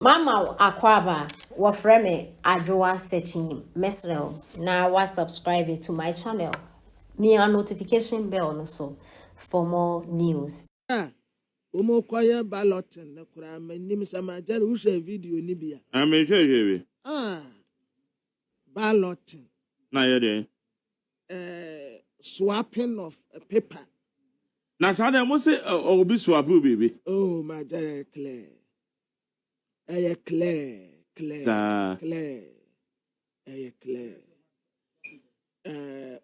Mama Akwaba, wa frame Adjoa searching Mesrel. Now was subscribe to my channel. Me a notification bell no so for more news. Omo kwaya balloting na kura manim sama jare wo share video ni bia. Me hwehwe. Balloting. Na ye dey. Swapping of a paper. Na sa dem mo say obi swap baby. Oh, my jare clear. Clear. Sa. Clear.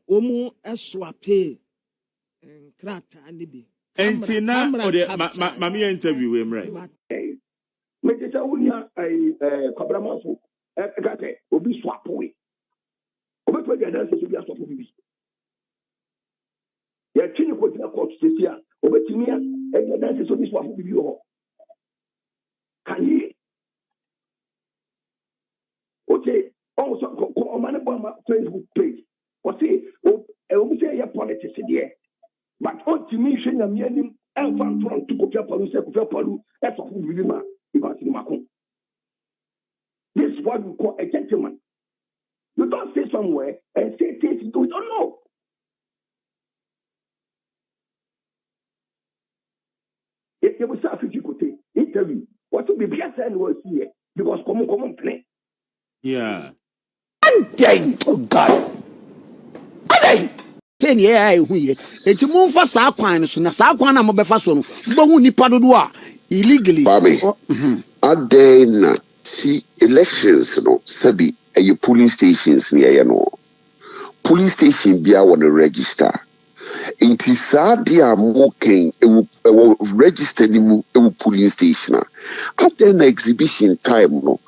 Omo swappe krata ni bi. Enti na o de mami interview we mre. Me tell unia Kwabena Marfo ekate obi swap we. Obi to dey dance so bi swap bi. Ya tini ko tina court sesia obi timia dey dance so bi swap bi ho. Can you? Okay, also on my Facebook page. What say obi say ya politics there. But on to me, showing a meaning and fan from to Kofi Akpaloo, as of who really ma, about Macron. This is what we call a gentleman. You don't say somewhere and say things you don't know. If you was a 50 interview, what would be better was here because common play. Yeah. Oh God. Ten year hu ye enti mu fa saa kwan so na saa kwan na mo befa so no bo hu nipa dodo a illegally na see elections no sabi a polling stations near no polling station bia won register enti saa dia mo ken e register ni mu e polling station na exhibition time no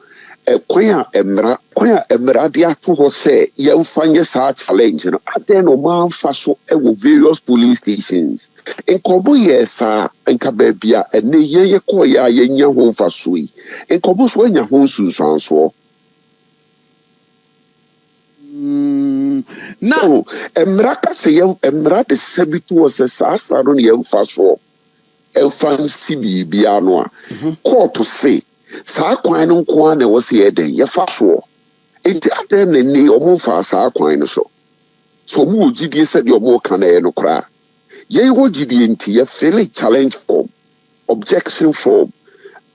kwaya emra dia to say yemfanye sa challenge no aden no man fa so various police stations enkobo yesa enka bia ene ye ko ya yenya ho fa so yi enkobo so anya ho sunsanso na emra ka se emra de sabitu o se sa no yemfa so enfan sibi bia no a court say saa kwan no nko na wo se eden ye fa so enti aden na ni omo fa saa kwan no so mu gidie se de omo ka na ye no kra ye wo gidie enti ye fill challenge form objection form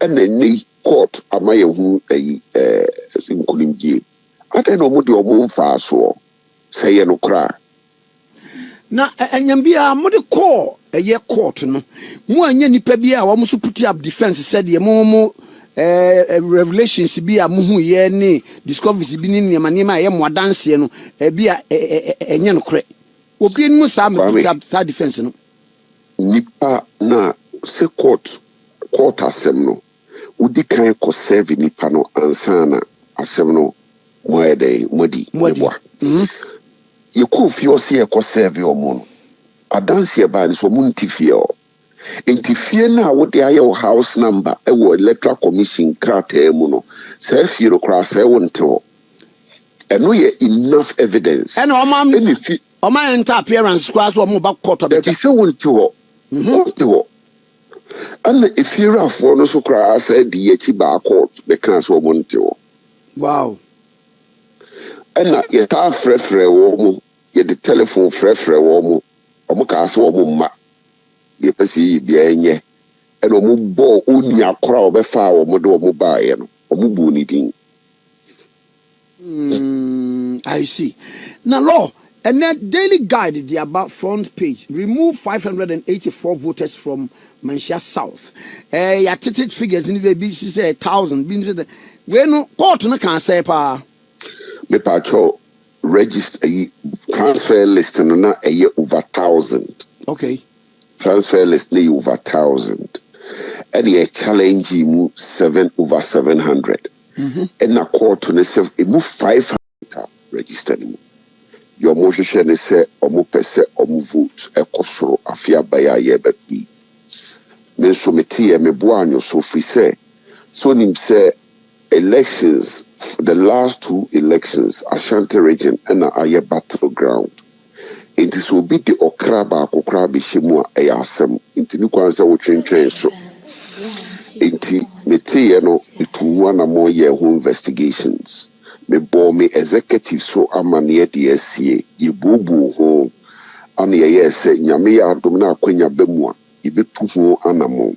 and ni court amaye hu sinkulimgie aden no mo de omo fa so se ye no kra na enyambia mo de call ye court no mu anya nipa bia wo mo so put up defense said ye mo revelations bi a muhu ye ni discoveries bi ni niam ye mo dance no bi a enye no kre obi ni mu sa me put up that defense no nipa na se court asem no udi kan ko serve nipa no ansana asem no mo ede modi ye Kofi o se ko serve o mo no adanse e ba ni so mu ntifie o Intifie na wo de aye house number e wo electoral commission krata mu no say firo kra say wonte ho eno ye enough evidence and o ma enter appearance class o mo ba court of the say wonte ho and if you are for no so kra say di echi ba court be kan so wonte ho wow and ye ta frefre wo mo ye the telephone frefre wo mo o mo ka so wo mo ma ye pesi bia enye e no mo bo oni akora obefa wo mo de wo mo baaye no o mo bu ni din I see now law and that daily guide the about front page remove 584 voters from Manchester South ya ticket figures in the BC say 1,000 bin we no court no can say pa me pa cho register transfer list no na over 1,000 okay transfer list lay over 1,000 and a challenge mu 7/700 and na court to say e move 500 register mu your motion share say omo pese omo vote e kosoro afia baya ye baby me so metie me boanyo so free say so nim say elections the last 2 elections Ashanti region and a battleground. It is will be the okraba kokra bi shemu a asem intini kwanza wo twentwen so Enti mete no itu wana mo ye ho investigations. Me bo me executive so amane de asie ye bubu ho ana ye se nyame ya adom na akwanya bemu a ibetu ho anamo.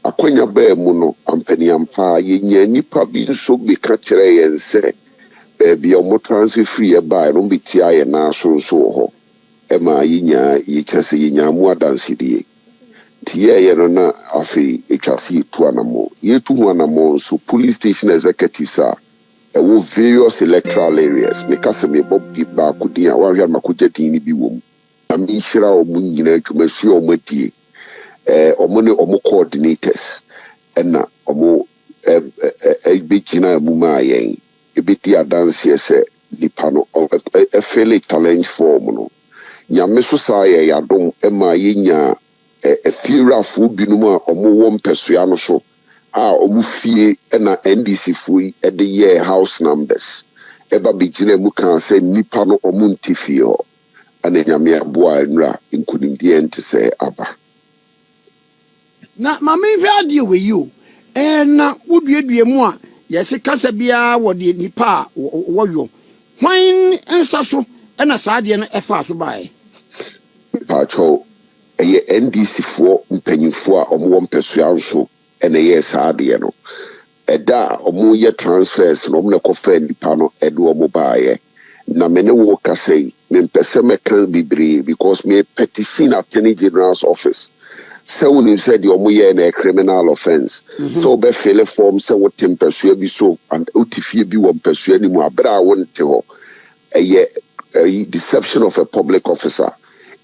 Akwanya ba mu no ampani ampa ye nya nipa bi nso be ka kire ye nse bi omo transfer free e ba no bi tia ye na so ho ema ye nya ye kyase ye nya mu adansidie. Tiye no na afi etwase tu anamo ye tu hu anamo so police station executives are various electoral areas me kase me bob ba kudin a wa hwa makoja din ni bi wom am nhira o mu nyina atwumasu o madie omo ne omo coordinators na omo begina mu ma yen ebeti adanse se nipa no a fairly challenge form no nyame so sa ye yadom ema yenya efirafo binum a omo wo mpesua no so a omo fie na NDC foi de ye house numbers eba bigina mu kan se nipa no omo ntifie ho ana nyame aboa nra nkunimdie ente se aba na mama hwe ade we you na woduedue mu a yesi kasa bia wo de nipa woyo hwan ensa so na saade no efa so bae pacho eye NDC fo mpanyimfo a omo mpesua nso ene ye saade no eda omo ye transfers no omo ne kofa nipa no edo omo baaye na mene wo kasei me mpese me kan bibre because me petition attorney general's office so when you said omo ye na criminal offense so be fill a form so what mpesua bi so and otifie bi wo mpesua ni mu abra wonte ho eye deception of a public officer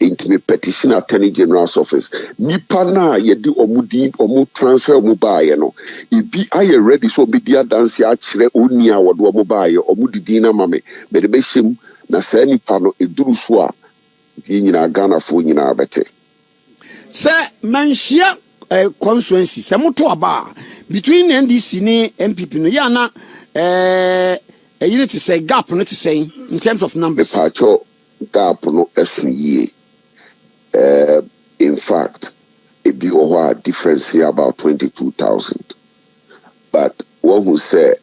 into me petition attorney general's office nipa na ye di omudi omu transfer omu baaye no ibi aye ready so be dia dance a kire oni a wodo omu baaye omudi din na mame be de be him na sa nipa no eduru so a di nyina Ghana fo nyina abete se manhia constituency se moto aba between NDC ni MPP no ya na unity say gap no to say in terms of numbers the pacho gap no esuye in fact it be a difference here about 22,000 but one who say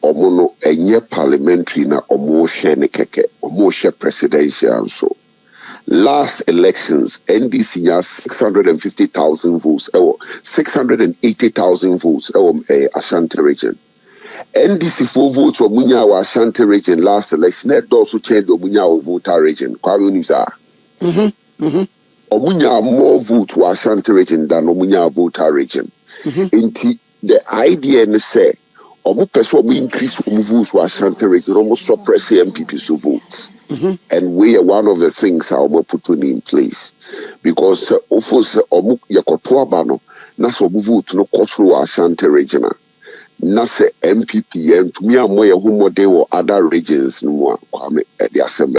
omo no enye parliamentary na omo hwe ne keke omo hwe presidential so last elections NDC nya 650,000 votes 680,000 votes Ashanti region NDC for votes for munya wa Ashanti region last election that also change the munya voter region Kwabena nimsa omunya more vote wa Ashanti region than omunya voter region inti the idea is say omu person omu increase omu votes wa Ashanti region omu suppress MPP so votes and we are one of the things how we put in place because ofos omu yakoto abano na so omu vote no control wa Ashanti region na se MPP and to me am we who model or other regions no kwa me the assembly